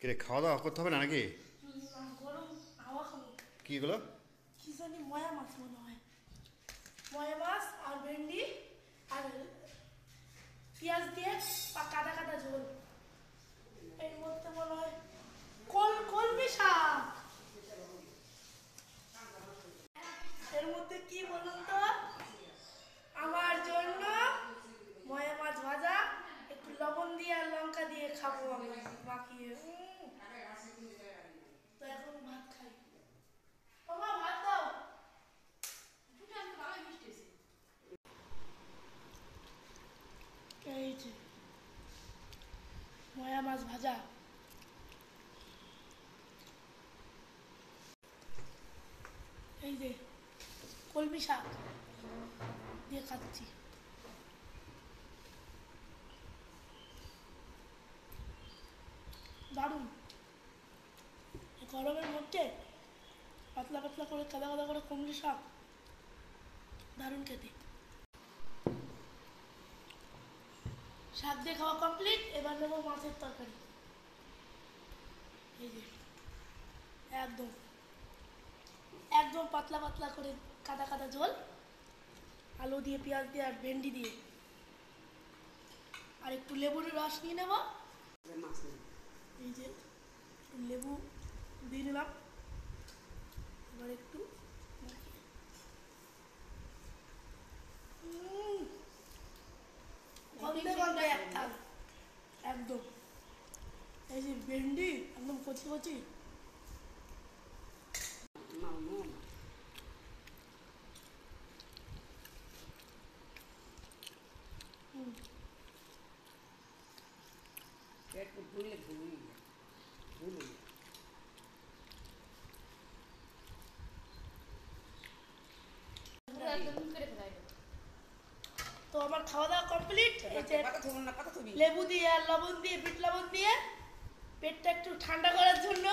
কিরে খাওয়া দাওয়া করতে হবে না নাকি? গরম হাওয়া খাবো। কি এগুলো? কি জানি ময়া মাছ মনে হয়, ময়া মাছ আর ভেন্ডি আর পেঁয়াজ দিয়ে কাটা কাটা ঝোল। এর মধ্যে মনে হয় কলমি শাক। এর মধ্যে কি বলুন তো, আমার জন্য ময়া মাছ ভাজা, একটু লবণ দিয়ে আর লঙ্কা দিয়ে খাবো আমি মাখিয়ে। তো এখন ভাত খাই। বাবা ভাত দাও। এই যে ময়া মাছ ভাজা, এই যে কলমি শাক দিয়ে খাচ্ছি। দারুণ। এই গরমের মধ্যে পাতলা পাতলা করে কাদা কাদা করে কলমি শাক, দারুণ খেতে। শাক দিয়ে খাওয়া কমপ্লিট, এবার নেবো মাছের তরকারি। এই যে একদম একদম পাতলা পাতলা করে কাদা কাদা ঝোল, আলু দিয়ে পেঁয়াজ দিয়ে আর ভেন্ডি দিয়ে, আর একটু লেবুর রস নিয়ে নেব। এই যে লেবু দিয়ে নিলাম, এবার একটু গন্ধে গন্ধে এক থাল একদম। এই যে ভেন্ডি একদম কচি কচি, তো আমার খাওয়া দাওয়া কমপ্লিট। লেবু দিয়ে আর লবণ দিয়ে, বিট লবণ দিয়ে পেটটা একটু ঠান্ডা করার জন্য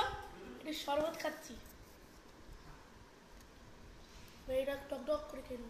একটু শরবত খাচ্ছি। এটা টক টক করে খেয়ে